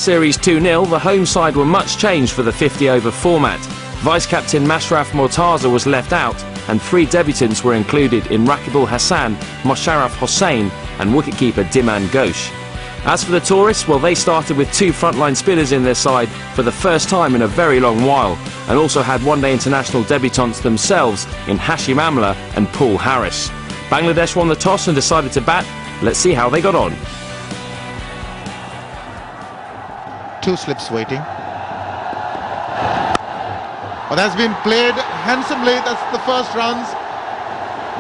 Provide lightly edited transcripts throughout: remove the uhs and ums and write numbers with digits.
Series 2-0, the home side were much changed for the 50-over format. Vice-captain Mashraf Mortaza was left out, and 3 debutants were included in Raqib Al Hassan, Mosharraf Hossain and wicketkeeper Dhiman Ghosh. As for the tourists, well, they started with 2 frontline spinners in their side for the first time in a very long while, and also had one-day international debutants themselves in Hashim Amla and Paul Harris. Bangladesh won the toss and decided to bat. Let's see how they got on. 2 slips waiting. Well, that's been played handsomely. That's the first runs,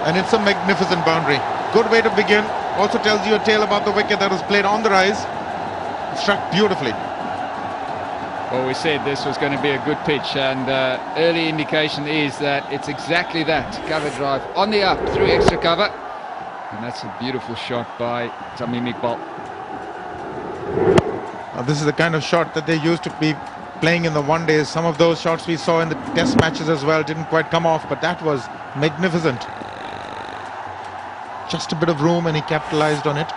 and it's a magnificent boundary. Good way to begin. Also tells you a tale about the wicket that was played on the rise. Struck beautifully. Well, we said this was going to be a good pitch, and early indication is that it's exactly that. Cover drive on the up through extra cover, and that's a beautiful shot by Tamim Iqbal. This is the kind of shot that they used to be playing in the one-days. Some of those shots we saw in the test matches as well didn't quite come off, but that was magnificent. Just a bit of room and he capitalized on it.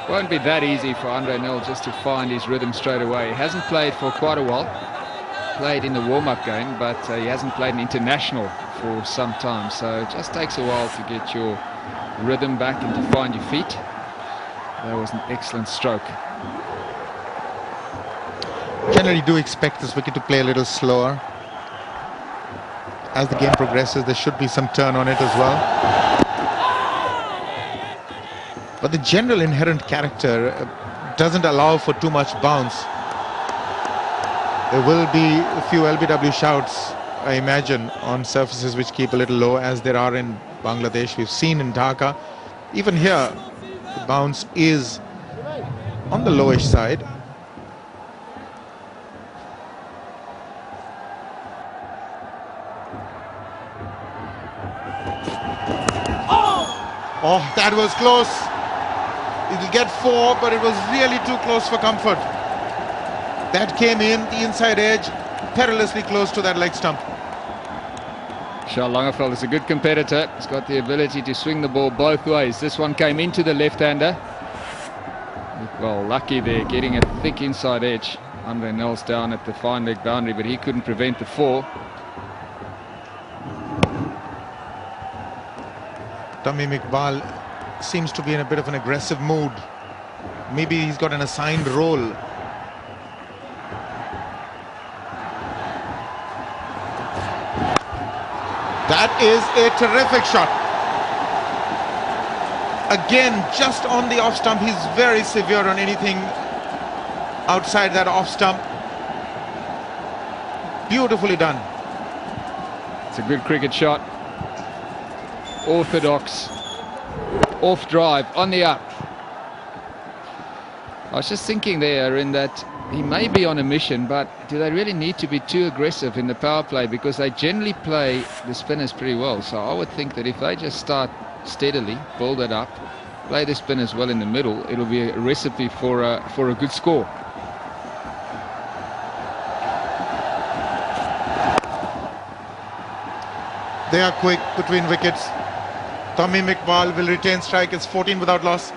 Won't be that easy for Andre Nel just to find his rhythm straight away. He hasn't played for quite a while. Played in the warm-up game, but he hasn't played an international for some time, so it just takes a while to get your rhythm back and to find your feet. That was an excellent stroke. Generally do expect this wicket to play a little slower. As the game progresses, there should be some turn on it as well. But the general inherent character doesn't allow for too much bounce. There will be a few LBW shouts, I imagine, on surfaces which keep a little low, as there are in Bangladesh. We've seen in Dhaka. Even here, the bounce is on the lowish side. Oh, that was close. It'll get 4, but it was really too close for comfort. That came in the inside edge, perilously close to that leg stump. Charles Langeveld is a good competitor. He's got the ability to swing the ball both ways. This one came into the left-hander. Well, lucky there, getting a thick inside edge. Andre Nels down at the fine leg boundary, but he couldn't prevent the 4. Tamim Iqbal seems to be in a bit of an aggressive mood. Maybe he's got an assigned role. That is a terrific shot. Again, just on the off stump. He's very severe on anything outside that off stump. Beautifully done. It's a good cricket shot. Orthodox. Off drive, on the up. I was just thinking there in that he may be on a mission, but do they really need to be too aggressive in the power play? Because they generally play the spinners pretty well. So I would think that if they just start steadily, build it up, play the spinners well in the middle, it'll be a recipe for a good score. They are quick between wickets. Tamim Iqbal will retain strike. It's 14 without loss.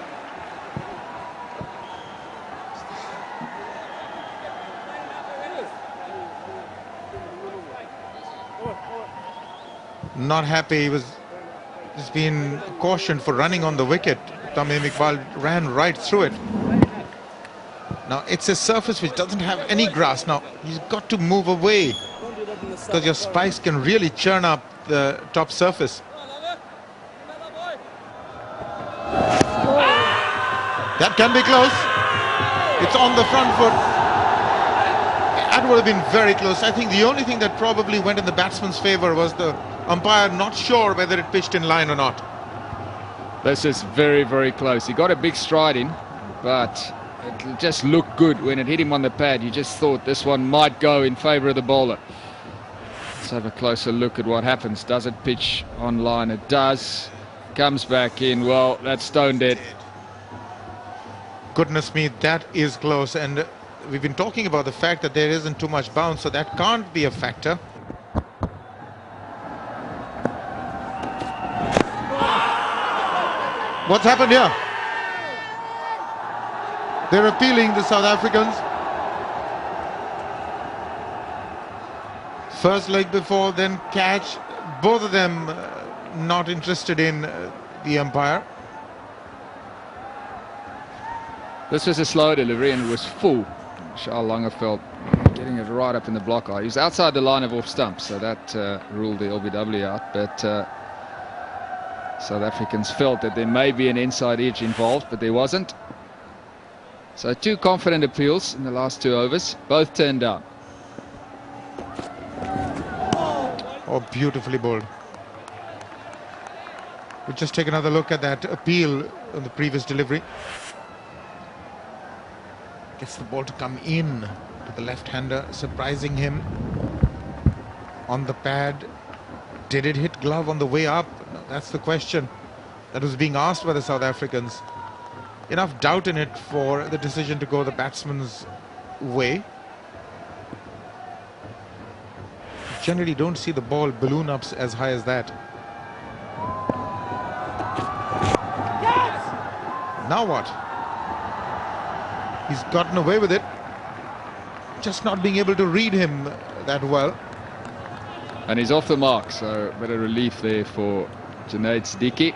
Not happy. He was just been cautioned for running on the wicket. Tamim Iqbal ran right through it. Now it's a surface which doesn't have any grass. Now he's got to move away because your spikes can really churn up the top surface. That can be close. It's on the front foot. That would have been very close. I think the only thing that probably went in the batsman's favour was the umpire not sure whether it pitched in line or not. This is very, very close. He got a big stride in, but it just looked good when it hit him on the pad. You just thought this one might go in favour of the bowler. Let's have a closer look at what happens. Does it pitch on line? It does. Comes back in. Well, that's stone dead. Goodness me, that is close. And we've been talking about the fact that there isn't too much bounce, so that can't be a factor. What's happened here? They're appealing, the South Africans. First leg before, then catch. Both of them not interested in the umpire. This was a slow delivery and it was full. Charles Langeveld getting it right up in the block eye. He was outside the line of off stump, so that ruled the LBW out. But South Africans felt that there may be an inside edge involved, but there wasn't. So 2 confident appeals in the last 2 overs, both turned down. Oh, beautifully bowled. We'll just take another look at that appeal on the previous delivery. Gets the ball to come in to the left-hander, surprising him on the pad. Did it hit glove on the way up? No, that's the question that was being asked by the South Africans. Enough doubt in it for the decision to go the batsman's way. Generally don't see the ball balloon up as high as that. Yes! Now what? He's gotten away with it. Just not being able to read him that well. And he's off the mark, so a bit of relief there for Junaid Siddiqui.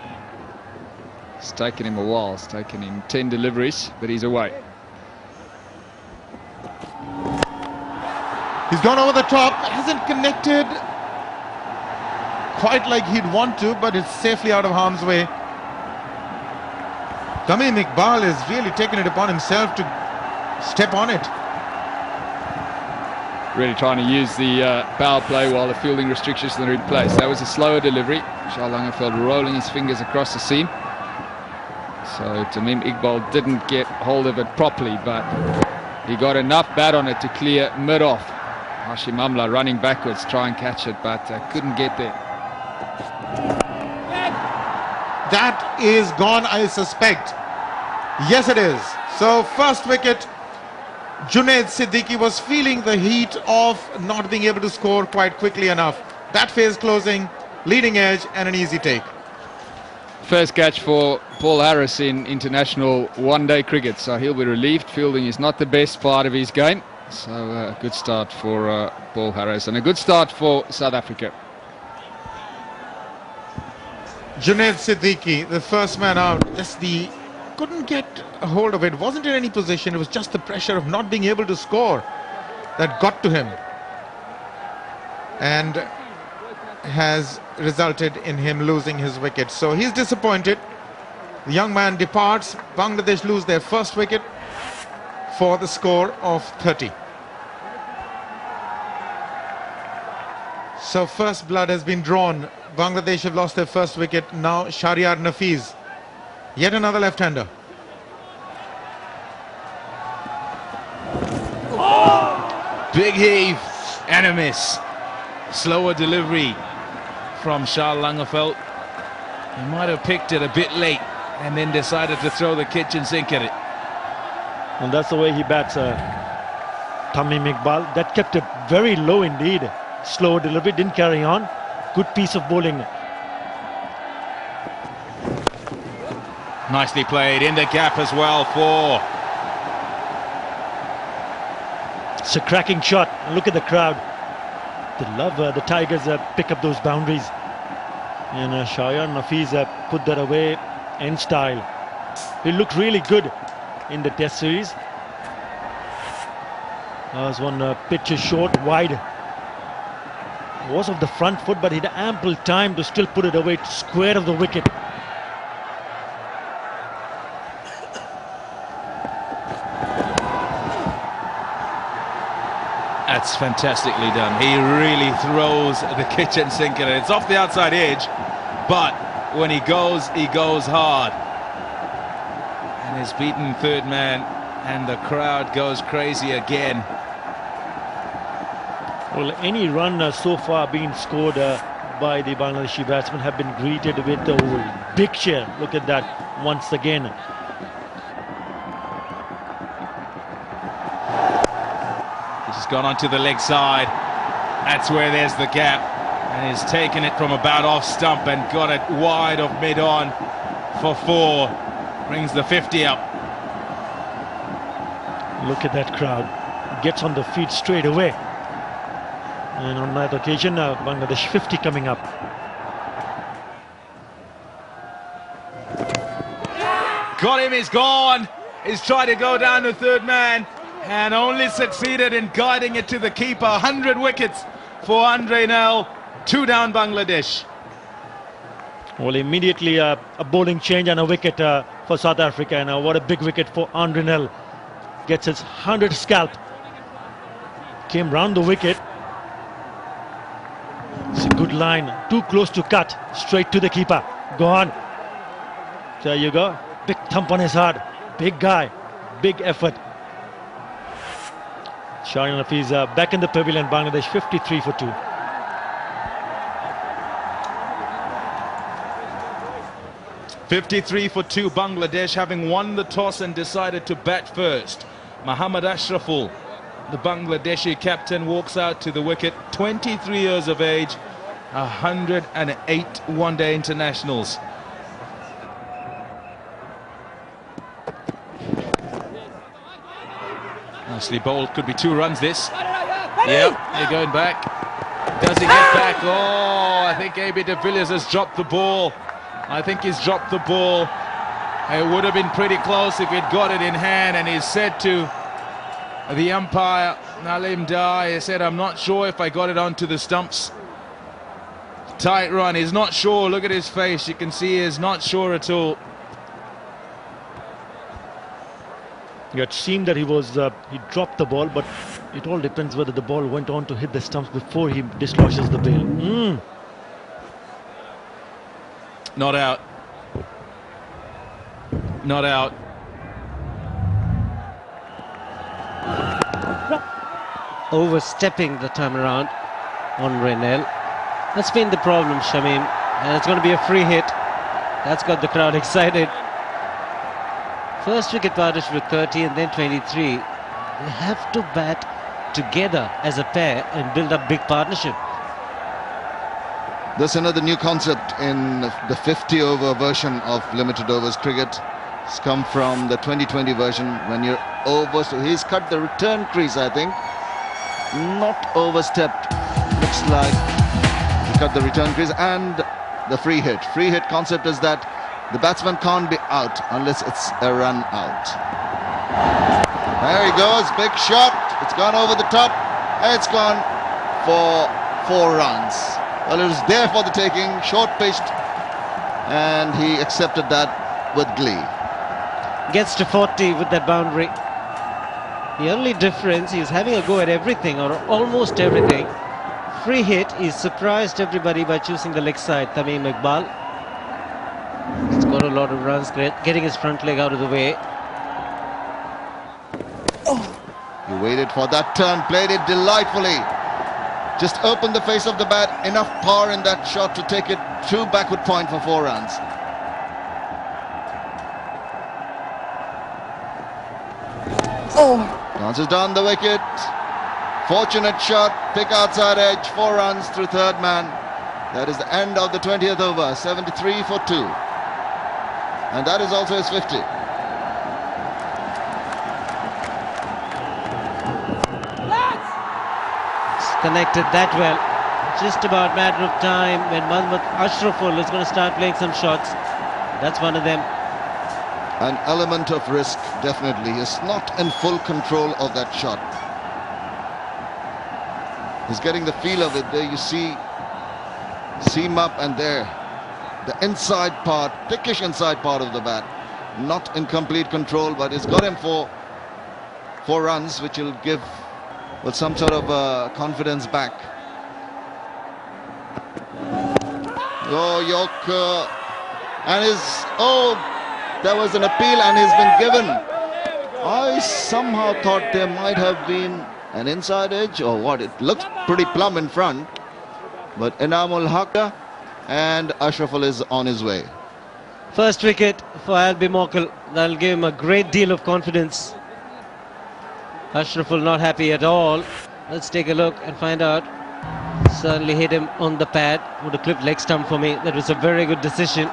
It's taken him a while, it's taken him 10 deliveries, but he's away. He's gone over the top, hasn't connected quite like he'd want to, but it's safely out of harm's way. Tamim Iqbal has really taken it upon himself to step on it. Really trying to use the power play while the fielding restrictions are in place. That was a slower delivery. Charles Langeveld rolling his fingers across the seam. So Tamim Iqbal didn't get hold of it properly, but he got enough bat on it to clear mid-off. Hashim Amla running backwards, try and catch it, but couldn't get there. That is gone, I suspect. Yes, it is. So first wicket, Junaid Siddiqui was feeling the heat of not being able to score quite quickly enough. That phase closing, leading edge, and an easy take. First catch for Paul Harris in international one-day cricket, so he'll be relieved. Fielding is not the best part of his game, so a good start for Paul Harris and a good start for South Africa. Junaid Siddiqui, the first man out, couldn't get a hold of it, wasn't in any position, it was just the pressure of not being able to score that got to him and has resulted in him losing his wicket. So he's disappointed. The young man departs. Bangladesh lose their first wicket for the score of 30. So first blood has been drawn. Bangladesh have lost their first wicket. Now Shahryar Nafiz, yet another left-hander. Big heave and a miss. Slower delivery from Charles Langeveld. He might have picked it a bit late and then decided to throw the kitchen sink at it. Well, that's the way he bats, Tamim Iqbal. That kept it very low indeed. Slow delivery, didn't carry on. Good piece of bowling. Nicely played in the gap as well for... It's a cracking shot. Look at the crowd. They love the Tigers pick up those boundaries. And Shahryar Nafiz put that away in style. He looked really good in the Test series. That was one pitch is short, wide. Was off the front foot, but he had ample time to still put it away to square of the wicket. That's fantastically done. He really throws the kitchen sink at it. It's off the outside edge, but when he goes hard. And he's beaten third man, and the crowd goes crazy again. Well, any run so far being scored by the Bangladeshi batsmen have been greeted with a big cheer. Look at that once again. He's gone onto the leg side. That's where there's the gap. And he's taken it from about off stump and got it wide of mid-on for 4. Brings the 50 up. Look at that crowd. Gets on the feet straight away. And on that occasion, Bangladesh 50 coming up. Got him, he's gone. He's tried to go down to third man and only succeeded in guiding it to the keeper. 100 wickets for Andre Nel. 2 down Bangladesh. Well, immediately a bowling change and a wicket for South Africa. And what a big wicket for Andre Nel. Gets his 100th scalp. Came round the wicket. It's a good line. Too close to cut. Straight to the keeper. Gone. There you go. Big thump on his heart. Big guy. Big effort. Shaheen Hafiz back in the pavilion. Bangladesh 53 for 2. $53 for 2, Bangladesh having won the toss and decided to bat first. Mohammad Ashraful, the Bangladeshi captain, walks out to the wicket. 23 years of age, 108 one-day internationals. Nicely bowled, could be 2 runs this. Yep, they're going back. Does he get back? Oh, I think AB de Villiers has dropped the ball. I think he's dropped the ball. It would have been pretty close if he'd got it in hand, and he said to the umpire, Nalim Dar, he said, I'm not sure if I got it onto the stumps. Tight run, he's not sure. Look at his face, you can see he's not sure at all. It seemed that he dropped the ball, but it all depends whether the ball went on to hit the stumps before he dislodges the bail. Not out. Not out. Overstepping the time around on Renel. That's been the problem, Shamim. And it's going to be a free hit. That's got the crowd excited. First wicket partnership with 30 and then 23. They have to bat together as a pair and build up big partnership. There's another new concept in the 50-over version of limited overs cricket. It's come from the 2020 version when you're over. So he's cut the return crease, I think. Not overstepped. Looks like he cut the return crease and the free hit. Free hit concept is that the batsman can't be out unless it's a run out. There he goes, big shot. It's gone over the top. It's gone for 4 runs. Well, it was there for the taking, short-pitched, and he accepted that with glee. Gets to 40 with that boundary. The only difference, he's having a go at everything, or almost everything. Free hit, he's surprised everybody by choosing the leg side, Tamim Iqbal. He's got a lot of runs, getting his front leg out of the way. He waited for that turn, played it delightfully. Just opened the face of the bat, enough power in that shot to take it through backward point for 4 runs. Bounces down the wicket. Fortunate shot, pick outside edge, 4 runs through third man. That is the end of the 20th over, 73 for 2. And that is also his 50. Connected that well. Just about matter of time when Mohammad Ashraful is going to start playing some shots. That's one of them. An element of risk, definitely. He's not in full control of that shot. He's getting the feel of it. There you see seam up and there. The inside part, thickish inside part of the bat. Not in complete control, but it's got him for 4 runs, which will give some sort of confidence back. Oh, Yorker. And there was an appeal and he's been given. I somehow thought there might have been an inside edge or what. It looked pretty plumb in front. But Inamul Haq and Ashraful is on his way. First wicket for Albie Morkel. That'll give him a great deal of confidence. Ashraful not happy at all. Let's take a look and find out. Certainly hit him on the pad. Would have clipped leg stump for me. That was a very good decision.